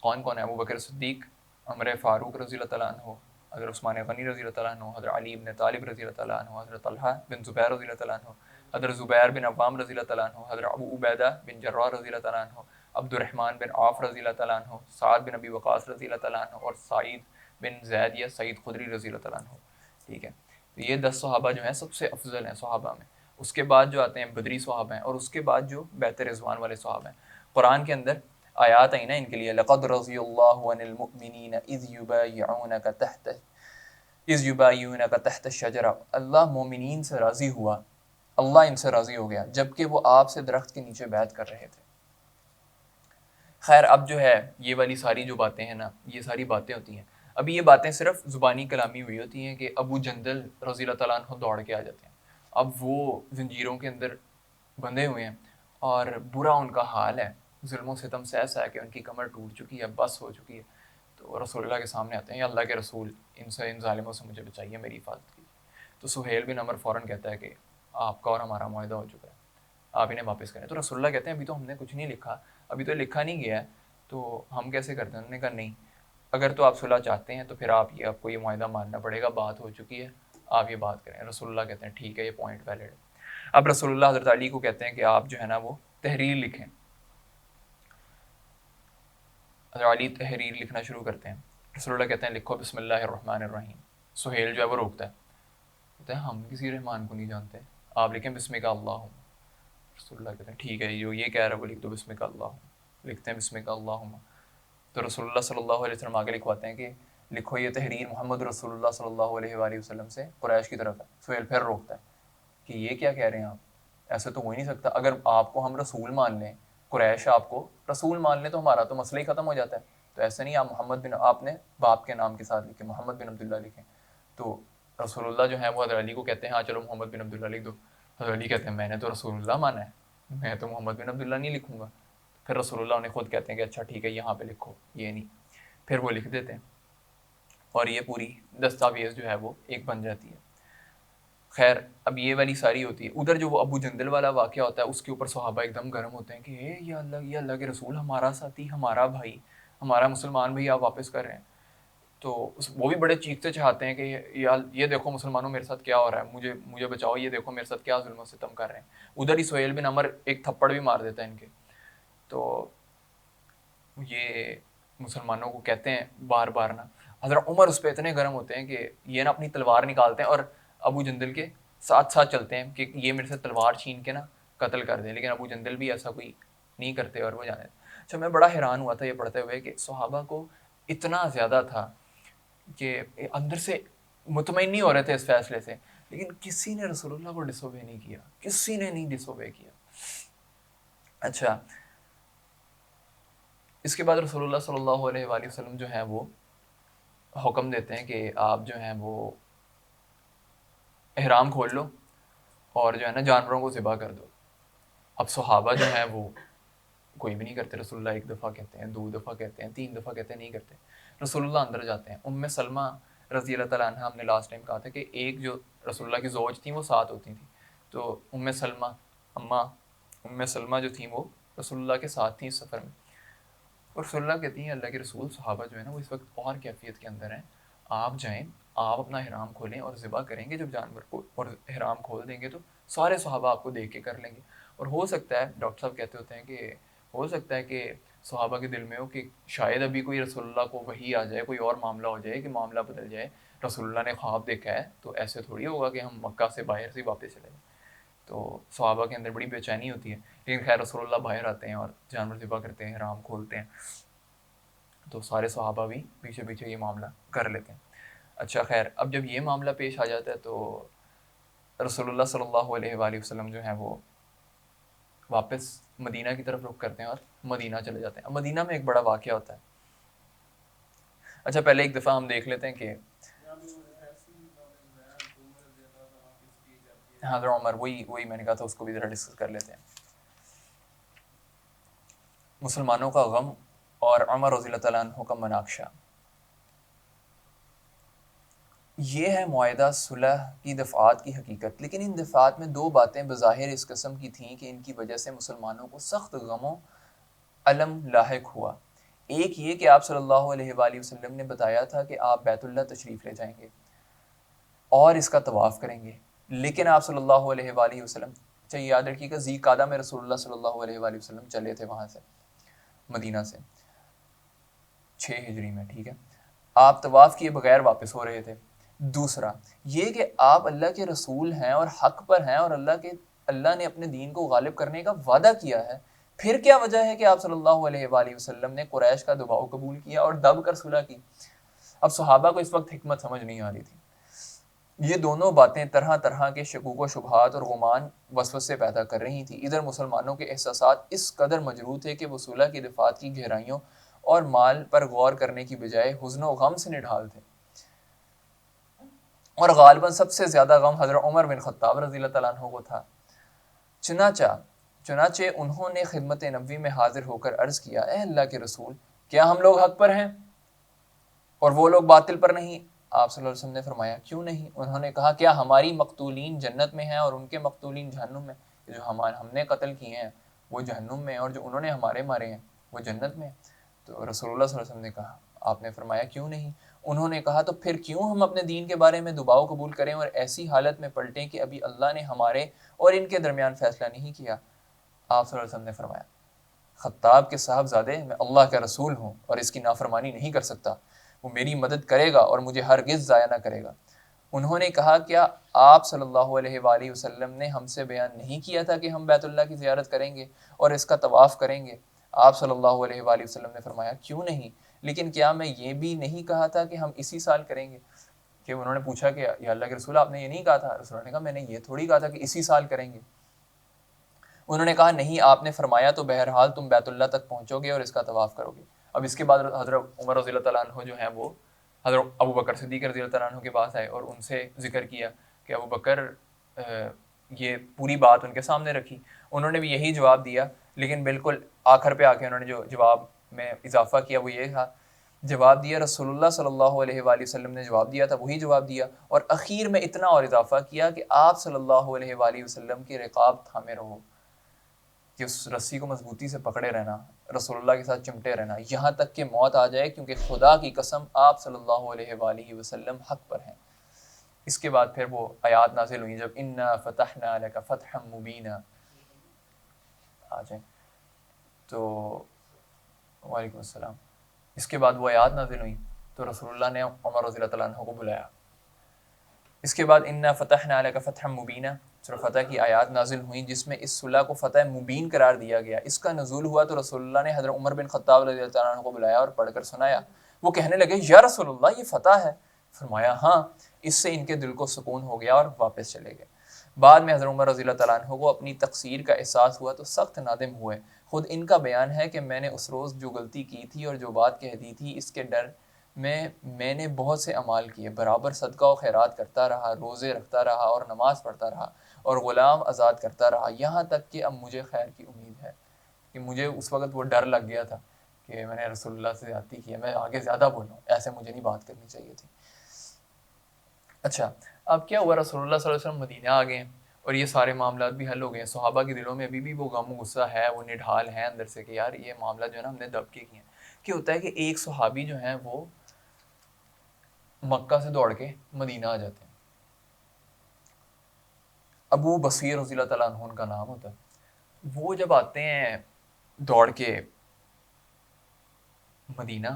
کون کون ہیں؟ ابو بکر صدیق، عمر فاروق رضی اللہ تعالیٰ عنہ، حضرت عثمان غنی رضی اللہ تعالیٰ عنہ، حضرت علی بن طالب رضی اللہ تعالیٰ عنہ، حضرت طلحہ بن زبیر رضی اللہ تعالیٰ عنہ، حضرت زبیر بن عوام رضی اللہ تعالیٰ عنہ، حضرت ابو عبیدہ بن جراح رضی اللہ تعالیٰ عنہ، عبد الرحمن بن عوف رضی اللہ تعالیٰ عنہ، سعد بن ابی وقاص رضی اللہ تعالیٰ عنہ، اور سعید بن زید یا سعید خدری رضی اللہ تعالیٰ عنہ. ٹھیک ہے، تو یہ 10 صحابہ جو ہیں سب سے افضل ہیں صحابہ میں. اس کے بعد جو آتے ہیں بدری صحابہ ہیں، اور اس کے بعد جو بیعت رضوان والے صحابہ ہیں. قرآن کے اندر آیات آئیں نا ان کے لیے، لقد رضی اللہ عن المؤمنین اذ یبایعونک تحت اذ یبایعونک تحت الشجرہ، اللہ مومنین سے راضی ہوا، اللہ ان سے راضی ہو گیا جبکہ وہ آپ سے درخت کے نیچے بیعت کر رہے تھے۔ خیر اب جو ہے یہ والی ساری جو باتیں ہیں نا، یہ ساری باتیں ہوتی ہیں، ابھی یہ باتیں صرف زبانی کلامی ہوئی ہوتی ہیں کہ ابو جندل رضی اللہ تعالیٰ عنہ دوڑ کے آ جاتے ہیں، اب وہ زنجیروں کے اندر بندھے ہوئے ہیں اور برا ان کا حال ہے، ظلم و ستم سہ سہ کے ان کی کمر ٹوٹ چکی ہے، بس ہو چکی ہے، تو رسول اللہ کے سامنے آتے ہیں، یا اللہ کے رسول ان ظالموں سے مجھے بچائیے، میری حفاظت کیجیے۔ تو سہیل بن عمر فوراً کہتا ہے کہ آپ کا اور ہمارا معاہدہ ہو چکا ہے، آپ انہیں واپس کریں۔ تو رسول اللہ کہتے ہیں ابھی تو ہم نے کچھ نہیں لکھا، ابھی تو لکھا نہیں گیا ہے، تو ہم کیسے کرتے ہیں؟ انہوں نے کہا نہیں، اگر تو آپ صلح چاہتے ہیں تو پھر آپ کو یہ معاہدہ ماننا پڑے گا، بات ہو چکی ہے، آپ یہ بات کریں۔ رسول اللہ کہتے ہیں ٹھیک ہے، یہ پوائنٹ ویلڈ ہے۔ اب رسول اللہ حضرت علی کو کہتے ہیں کہ آپ جو ہے نا وہ تحریر لکھیں۔ حضرت علی تحریر لکھنا شروع کرتے ہیں، رسول اللہ کہتے ہیں لکھو بسم اللہ الرحمن الرحیم۔ سہیل جو ہے وہ روکتا ہے، کہتے ہیں ہم کسی رحمان کو نہیں جانتے، آپ لکھیں بسمک اللہم۔ رسول اللہ کہتے ہیں ٹھیک ہے، جو یہ کہہ رہا ہے وہ لکھ دو بسمک اللہم، لکھتے ہیں بسمک اللہم۔ تو رسول اللہ صلی اللہ علیہ وسلم آگے لکھواتے ہیں کہ لکھو یہ تحریر محمد رسول اللہ صلی اللہ علیہ وآلہ وسلم سے قریش کی طرف ہے۔ سہیل پھر روکتا ہے کہ یہ کیا کہہ رہے ہیں آپ، ایسا تو ہو ہی نہیں سکتا، اگر آپ کو ہم رسول مان لیں، قریش آپ کو رسول مان لیں تو ہمارا تو مسئلہ ہی ختم ہو جاتا ہے، تو ایسا نہیں، آپ نے باپ کے نام کے ساتھ لکھیں، محمد بن عبداللہ لکھیں۔ تو رسول اللہ جو ہے وہ حضرت علی کو کہتے ہیں ہاں چلو محمد بن عبداللہ لکھ دو۔ حضرت علی کہتے ہیں میں نے تو رسول اللہ مانا ہے، میں تو محمد بن عبداللہ نہیں لکھوں گا۔ پھر رسول اللہ انہیں خود کہتے ہیں کہ اچھا ٹھیک ہے یہاں پہ لکھو، یہ نہیں، پھر وہ لکھ دیتے ہیں اور یہ پوری دستاویز جو ہے وہ ایک بن جاتی ہے۔ خیر اب یہ والی ساری ہوتی ہے، ادھر جو وہ ابو جندل والا واقعہ ہوتا ہے اس کے اوپر صحابہ ایک دم گرم ہوتے ہیں کہ یہ اللہ کے رسول، ہمارا ساتھی، ہمارا بھائی، ہمارا مسلمان بھائی آپ واپس کر رہے ہیں۔ تو وہ بھی بڑے چیختے چاہتے ہیں کہ یہ دیکھو مسلمانوں میرے ساتھ کیا ہو رہا ہے، مجھے بچاؤ، یہ دیکھو میرے ساتھ کیا ظلم و ستم کر رہے ہیں۔ ادھر ہی سہیل بن عمر ایک تھپڑ بھی مار دیتا ہے ان کے، تو یہ مسلمانوں کو کہتے ہیں بار بار نا، حضرت عمر اس پہ اتنے گرم ہوتے ہیں کہ یہ نا اپنی تلوار نکالتے ہیں اور ابو جندل کے ساتھ ساتھ چلتے ہیں کہ یہ میرے سے تلوار چھین کے نا قتل کر دیں، لیکن ابو جندل بھی ایسا کوئی نہیں کرتے اور وہ جانے۔ اچھا میں بڑا حیران ہوا تھا یہ پڑھتے ہوئے کہ صحابہ کو اتنا زیادہ تھا کہ اندر سے مطمئن نہیں ہو رہے تھے اس فیصلے سے، لیکن کسی نے رسول اللہ کو ڈس اوبے نہیں کیا، کسی نے نہیں ڈس اوبے کیا۔ اچھا اس کے بعد رسول اللہ صلی اللہ علیہ وآلہ وسلم جو ہیں وہ حکم دیتے ہیں کہ آپ جو ہیں وہ احرام کھول لو اور جو ہے نا جانوروں کو ذبح کر دو۔ اب صحابہ جو ہیں وہ کوئی بھی نہیں کرتے، رسول اللہ ایک دفعہ کہتے ہیں، 2 دفعہ کہتے ہیں، 3 دفعہ کہتے ہیں، نہیں کرتے۔ رسول اللہ اندر جاتے ہیں، ام سلمہ رضی اللہ تعالیٰ عنہ، ہم نے لاسٹ ٹائم کہا تھا کہ ایک جو رسول اللہ کی زوج تھیں وہ 7 ہوتی تھیں، تو ام سلمہ جو تھیں وہ رسول اللہ کے ساتھ تھیں اس سفر میں، اور رسول اللہ کہتی ہیں اللہ کے رسول صحابہ جو ہے نا وہ اس وقت اور کیفیت کے اندر ہیں، آپ جائیں، آپ اپنا احرام کھولیں اور ذبح کریں گے جب جانور کو، اور احرام کھول دیں گے تو سارے صحابہ آپ کو دیکھ کے کر لیں گے۔ اور ہو سکتا ہے ڈاکٹر صاحب کہتے ہوتے ہیں کہ ہو سکتا ہے کہ صحابہ کے دل میں ہو کہ شاید ابھی کوئی رسول اللہ کو وحی آ جائے، کوئی اور معاملہ ہو جائے کہ معاملہ بدل جائے، رسول اللہ نے خواب دیکھا ہے تو ایسے تھوڑی ہوگا کہ ہم مکہ سے باہر سے واپس چلے جائیں۔ تو صحابہ کے اندر بڑی بے چینی ہوتی ہے، لیکن خیر رسول اللہ باہر آتے ہیں اور جانور ذبح کرتے ہیں، احرام کھولتے ہیں، تو سارے صحابہ بھی پیچھے پیچھے یہ معاملہ کر لیتے ہیں۔ اچھا خیر اب جب یہ معاملہ پیش آ جاتا ہے تو رسول اللہ صلی اللہ علیہ وآلہ وسلم جو ہیں وہ واپس مدینہ کی طرف رخ کرتے ہیں اور مدینہ چلے جاتے ہیں۔ اب مدینہ میں ایک بڑا واقعہ ہوتا ہے۔ اچھا پہلے ایک دفعہ ہم دیکھ لیتے ہیں کہ حضرت عمر، وہی میں نے کہا تھا اس کو بھی ذرا ڈسکس کر لیتے ہیں۔ مسلمانوں کا غم اور عمر رضی اللہ تعالیٰ عنہ کا مناقشہ، یہ ہے معاہدہ صلح کی دفعات کی حقیقت، لیکن ان دفعات میں 2 باتیں بظاہر اس قسم کی تھیں کہ ان کی وجہ سے مسلمانوں کو سخت غم و الم لاحق ہوا۔ ایک یہ کہ آپ صلی اللہ علیہ وآلہ وسلم نے بتایا تھا کہ آپ بیت اللہ تشریف لے جائیں گے اور اس کا طواف کریں گے، لیکن آپ صلی اللہ علیہ وآلہ وسلم، چاہیے یاد رکھیے کہ ذی قعدہ میں رسول اللہ صلی اللہ علیہ وآلہ وسلم چلے تھے وہاں سے مدینہ سے 6 ہجری میں، ٹھیک ہے، آپ طواف کیے بغیر واپس ہو رہے تھے۔ دوسرا یہ کہ آپ اللہ کے رسول ہیں اور حق پر ہیں اور اللہ نے اپنے دین کو غالب کرنے کا وعدہ کیا ہے، پھر کیا وجہ ہے کہ آپ صلی اللہ علیہ وآلہ وسلم نے قریش کا دباؤ قبول کیا اور دب کر صلح کی؟ اب صحابہ کو اس وقت حکمت سمجھ نہیں آ رہی تھی، یہ دونوں باتیں طرح طرح کے شکوک و شبہات اور گمان وسوسے پیدا کر رہی تھیں۔ ادھر مسلمانوں کے احساسات اس قدر مجروح تھے کہ وہ صلح کی دفعات کی گہرائیوں اور مال پر غور کرنے کی بجائے حزن و غم سے نڈھال تھے، اور غالباً سب سے زیادہ غم حضرت عمر بن خطاب رضی اللہ تعالیٰ عنہ کو تھا۔ چنانچہ انہوں نے خدمت نبوی میں حاضر ہو کر عرض کیا، اے اللہ کے رسول، کیا ہم لوگ حق پر ہیں اور وہ لوگ باطل پر نہیں؟ آپ صلی اللہ علیہ وسلم نے فرمایا، کیوں نہیں؟ انہوں نے کہا، کیا ہماری مقتولین جنت میں ہیں اور ان کے مقتولین جہنم میں؟ جو ہم نے قتل کیے ہیں وہ جہنم میں، اور جو انہوں نے ہمارے مارے ہیں وہ جنت میں۔ تو رسول اللہ صلی اللہ علیہ وسلم نے کہا، آپ نے فرمایا، کیوں نہیں؟ انہوں نے کہا، تو پھر کیوں ہم اپنے دین کے بارے میں دباؤ قبول کریں اور ایسی حالت میں پلٹیں کہ ابھی اللہ نے ہمارے اور ان کے درمیان فیصلہ نہیں کیا؟ آپ صلی اللہ علیہ وسلم نے فرمایا، خطاب کے صاحبزادے، میں اللہ کا رسول ہوں اور اس کی نافرمانی نہیں کر سکتا، وہ میری مدد کرے گا اور مجھے ہرگز ضائع نہ کرے گا۔ انہوں نے کہا، کیا آپ صلی اللہ علیہ وآلہ وسلم نے ہم سے بیان نہیں کیا تھا کہ ہم بیت اللہ کی زیارت کریں گے اور اس کا طواف کریں گے؟ آپ صلی اللہ علیہ وآلہ وسلم نے فرمایا، کیوں نہیں؟ لیکن کیا میں یہ بھی نہیں کہا تھا کہ ہم اسی سال کریں گے؟ کہ انہوں نے پوچھا کہ یا اللہ کے رسول، آپ نے یہ نہیں کہا تھا؟ رسول نے کہا، میں نے یہ تھوڑی کہا تھا کہ اسی سال کریں گے۔ انہوں نے کہا، نہیں، آپ نے فرمایا تو بہرحال تم بیت اللہ تک پہنچو گے اور اس کا طواف کرو گے۔ اب اس کے بعد حضرت عمر رضی اللہ تعالیٰ عنہ جو ہیں وہ حضرت ابو بکر صدیق رضی اللہ تعالیٰ عنہ کے پاس آئے اور ان سے ذکر کیا کہ ابو بکر، یہ پوری بات ان کے سامنے رکھی۔ انہوں نے بھی یہی جواب دیا، لیکن بالکل آخر پہ آ کے انہوں نے جو جواب میں اضافہ کیا وہ یہ تھا، جواب دیا رسول اللہ صلی اللہ علیہ وآلہ وسلم نے جواب دیا تھا وہی جواب دیا، اور اخیر میں اتنا اور اضافہ کیا کہ آپ صلی اللہ علیہ وآلہ وسلم کی رقاب تھامے رہو، کہ اس رسی کو مضبوطی سے پکڑے رہنا، رسول اللہ کے ساتھ چمٹے رہنا یہاں تک کہ موت آ جائے، کیونکہ خدا کی قسم آپ صلی اللہ علیہ وآلہ وسلم حق پر ہیں۔ اس کے بعد پھر وہ آیات نازل ہوئیں، جب انا فتحنا لک فتحا مبینا آ جائیں تو وعلیکم السلام، اس کے بعد وہ آیات نازل ہوئیں تو رسول اللہ نے عمر رضی اللہ تعالیٰ عنہ کو بلایا۔ اس کے بعد انا فتحنا لک فتحا مبینا، سورہ فتح کی آیات نازل ہوئیں جس میں اس صلح کو فتح مبین قرار دیا گیا۔ اس کا نزول ہوا تو رسول اللہ نے حضرت عمر بن خطاب رضی اللہ تعالیٰ عنہ کو بلایا اور پڑھ کر سنایا۔ وہ کہنے لگے، یا رسول اللہ، یہ فتح ہے؟ فرمایا، ہاں۔ اس سے ان کے دل کو سکون ہو گیا اور واپس چلے گئے۔ بعد میں حضرت عمر رضی اللہ تعالیٰ عنہ کو اپنی تقصیر کا احساس ہوا تو سخت نادم ہوئے۔ خود ان کا بیان ہے کہ میں نے اس روز جو غلطی کی تھی اور جو بات کہہ دی تھی، اس کے ڈر میں نے بہت سے اعمال کیے، برابر صدقہ و خیرات کرتا رہا، روزے رکھتا رہا اور نماز پڑھتا رہا اور غلام آزاد کرتا رہا، یہاں تک کہ اب مجھے خیر کی امید ہے۔ کہ مجھے اس وقت وہ ڈر لگ گیا تھا کہ میں نے رسول اللہ سے زیادتی کی ہے، میں آگے زیادہ بولوں، ایسے مجھے نہیں بات کرنی چاہیے تھی۔ اچھا، اب کیا ہوا، رسول اللہ صلی اللہ علیہ وسلم مدینہ آ گئے ہیں اور یہ سارے معاملات بھی حل ہو گئے ہیں۔ صحابہ کے دلوں میں ابھی بھی وہ غم و غصہ ہے، وہ نڈھال ہے اندر سے کہ یار یہ معاملہ جو ہے نا ہم نے دب کے کیے ہیں۔ کیا ہوتا ہے کہ ایک صحابی جو ہیں وہ مکہ سے دوڑ کے مدینہ آ جاتے ہیں، ابو بصیر رضی اللہ تعالیٰ عنہ ان کا نام ہوتا ہے۔ وہ جب آتے ہیں دوڑ کے مدینہ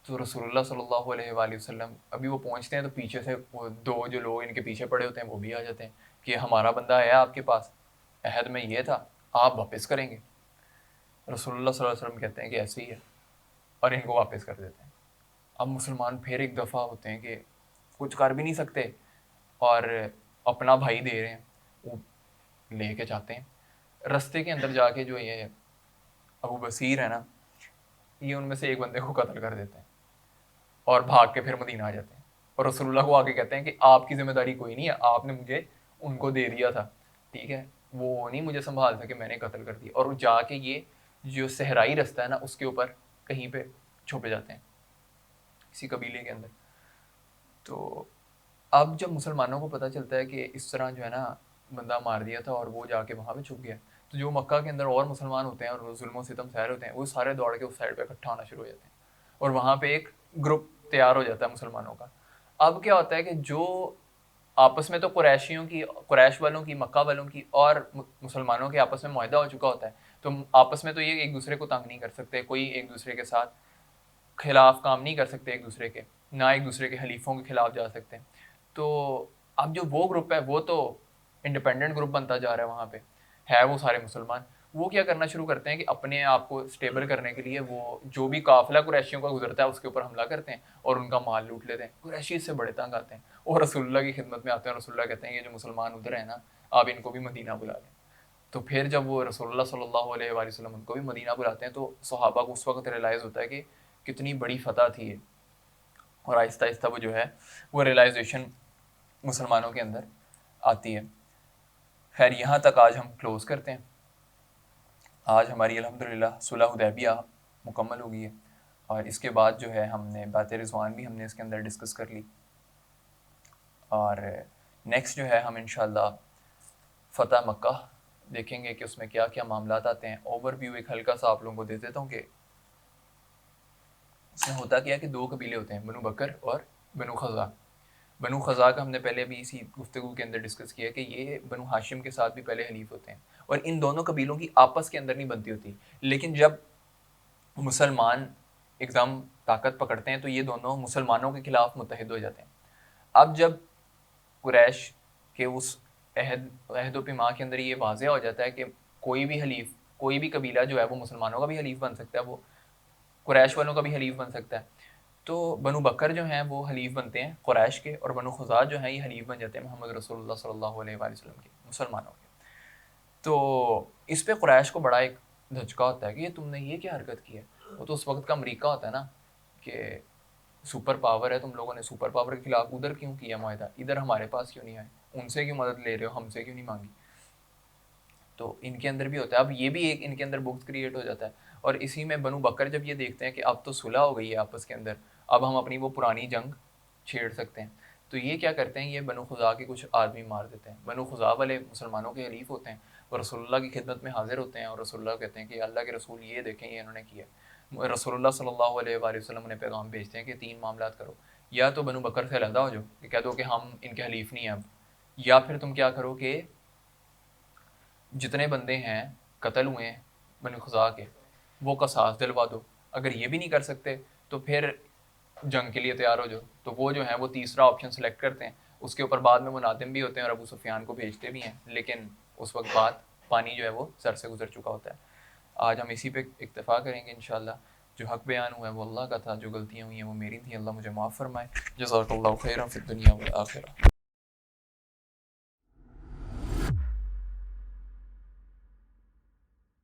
تو رسول اللہ صلی اللہ علیہ وآلہ وسلم ابھی وہ پہنچتے ہیں تو پیچھے سے وہ دو جو لوگ ان کے پیچھے پڑے ہوتے ہیں وہ بھی آ جاتے ہیں کہ ہمارا بندہ آیا آپ کے پاس، عہد میں یہ تھا، آپ واپس کریں گے۔ رسول اللہ صلی اللہ علیہ وسلم کہتے ہیں کہ ایسے ہی ہے، اور ان کو واپس کر دیتے ہیں۔ اب مسلمان پھر ایک دفعہ ہوتے ہیں کہ کچھ کر بھی نہیں سکتے اور اپنا بھائی دے رہے ہیں، وہ لے کے جاتے ہیں۔ رستے کے اندر جا کے جو یہ ابو بصیر ہے نا، یہ ان میں سے ایک بندے کو قتل کر دیتے ہیں اور بھاگ کے پھر مدینہ آ جاتے ہیں، اور رسول اللہ کو آ کے کہتے ہیں کہ آپ کی ذمہ داری کوئی نہیں ہے، آپ نے مجھے ان کو دے دیا تھا، ٹھیک ہے، وہ نہیں مجھے سنبھال سکے، میں نے قتل کر دیا۔ اور جا کے یہ جو صحرائی رستہ ہے نا اس کے اوپر کہیں پہ چھپے جاتے ہیں کسی قبیلے کے اندر۔ تو اب جب مسلمانوں کو پتہ چلتا ہے کہ اس طرح جو ہے نا بندہ مار دیا تھا اور وہ جا کے وہاں پہ چھپ گیا، تو جو مکہ کے اندر اور مسلمان ہوتے ہیں اور ظلم و ستم سیر ہوتے ہیں، وہ سارے دوڑ کے اس سائڈ پہ اکٹھا ہونا شروع ہو جاتے ہیں اور وہاں پہ ایک گروپ تیار ہو جاتا ہے مسلمانوں کا۔ اب کیا ہوتا ہے کہ جو آپس میں تو قریش والوں کی، مکہ والوں کی اور مسلمانوں کے آپس میں معاہدہ ہو چکا ہوتا ہے، تو آپس میں تو یہ ایک دوسرے کو تنگ نہیں کر سکتے، کوئی ایک دوسرے کے ساتھ خلاف کام نہیں کر سکتے ایک دوسرے کے، نہ ایک دوسرے کے حلیفوں کے خلاف جا سکتے ہیں۔ تو اب جو وہ گروپ ہے وہ تو انڈیپینڈنٹ گروپ بنتا جا رہا ہے، وہاں پہ ہے وہ سارے مسلمان، وہ کیا کرنا شروع کرتے ہیں کہ اپنے آپ کو اسٹیبل کرنے کے لیے وہ جو بھی قافلہ قریشیوں کا گزرتا ہے اس کے اوپر حملہ کرتے ہیں اور ان کا مال لوٹ لیتے ہیں. قریشی اس سے بڑے تنگ آتے ہیں اور رسول اللہ کی خدمت میں آتے ہیں. رسول اللہ کہتے ہیں یہ جو مسلمان ادھر ہیں نا آپ ان کو بھی مدینہ بلا لیں. تو پھر جب وہ رسول اللہ صلی اللہ علیہ وآلہ وسلم ان کو بھی مدینہ بلاتے ہیں تو صحابہ کو اس وقت ریلائز ہوتا ہے کہ کتنی بڑی فتح تھی یہ, اور آہستہ آہستہ وہ جو ہے وہ ریلائزیشن مسلمانوں کے اندر آتی ہے. خیر یہاں تک آج ہم کلوز کرتے ہیں. آج ہماری الحمدللہ صلح حدیبیہ مکمل ہو گئی ہے, اور اس کے بعد جو ہے ہم نے بات رضوان بھی ہم نے اس کے اندر ڈسکس کر لی, اور نیکسٹ جو ہے ہم انشاءاللہ فتح مکہ دیکھیں گے کہ اس میں کیا کیا معاملات آتے ہیں. اوور ویو ایک ہلکا سا آپ لوگوں کو دے دیتا ہوں کہ اس میں ہوتا کیا کہ دو قبیلے ہوتے ہیں, بنو بکر اور بنو خزاع. بنو خزاع کا ہم نے پہلے بھی اسی گفتگو کے اندر ڈسکس کیا کہ یہ بنو ہاشم کے ساتھ بھی پہلے حلیف ہوتے ہیں, اور ان دونوں قبیلوں کی آپس کے اندر نہیں بنتی ہوتی, لیکن جب مسلمان ایک دم طاقت پکڑتے ہیں تو یہ دونوں مسلمانوں کے خلاف متحد ہو جاتے ہیں. اب جب قریش کے اس عہد و پیما کے اندر یہ واضح ہو جاتا ہے کہ کوئی بھی حلیف, کوئی بھی قبیلہ جو ہے وہ مسلمانوں کا بھی حلیف بن سکتا ہے, وہ قریش والوں کا بھی حلیف بن سکتا ہے, تو بنو بکر جو ہیں وہ حلیف بنتے ہیں قریش کے, اور بنو خزاع جو ہیں یہ حلیف بن جاتے ہیں محمد رسول اللہ صلی اللہ علیہ وآلہ وسلم کے, مسلمانوں کے. تو اس پہ قریش کو بڑا ایک دھچکا ہوتا ہے کہ یہ تم نے یہ کیا حرکت کی ہے. وہ تو اس وقت کا امریکہ ہوتا ہے نا کہ سپر پاور ہے, تم لوگوں نے سپر پاور کے خلاف ادھر کیوں کیا معاہدہ, ادھر ہمارے پاس کیوں نہیں آئے, ان سے کیوں مدد لے رہے ہو, ہم سے کیوں نہیں مانگی. تو ان کے اندر بھی ہوتا ہے. اب یہ بھی ایک ان کے اندر بغض کریٹ ہو جاتا ہے, اور اسی میں بنو بکر جب یہ دیکھتے ہیں کہ اب تو صلح ہو گئی ہے آپس کے اندر, اب ہم اپنی وہ پرانی جنگ چھیڑ سکتے ہیں, تو یہ کیا کرتے ہیں, یہ بنو خزاع کے کچھ آدمی مار دیتے ہیں. بنو خزاع والے مسلمانوں کے حلیف ہوتے ہیں, وہ رسول اللہ کی خدمت میں حاضر ہوتے ہیں, اور رسول اللہ کہتے ہیں کہ اللہ کے رسول یہ دیکھیں یہ انہوں نے کیا. رسول اللہ صلی اللہ علیہ وآلہ وسلم نے پیغام بھیجتے ہیں کہ تین معاملات کرو, یا تو بنو بکر سے علیحدہ ہو جاؤ کہ کہہ دو کہ ہم ان کے حلیف نہیں ہیں اب, یا پھر تم کیا کرو کہ جتنے بندے ہیں قتل ہوئے ہیں بنو خزاع کے وہ قصاص دلوا دو. اگر یہ بھی نہیں کر سکتے تو پھر جنگ کے لیے تیار ہو جاؤ. تو وہ جو ہیں وہ تیسرا آپشن سلیکٹ کرتے ہیں. اس کے اوپر بعد میں وہ نادم بھی ہوتے ہیں اور ابو سفیان کو بھیجتے بھی ہیں, لیکن اس وقت بعد پانی جو ہے وہ سر سے گزر چکا ہوتا ہے. آج ہم اسی پہ اکتفا کریں گے انشاءاللہ. جو حق بیان ہوا ہے وہ اللہ کا تھا, جو غلطیاں ہوئی ہیں وہ میری تھیں, اللہ مجھے معاف فرمائے. جزاک اللہ خیرا فی الدنیا والآخرہ.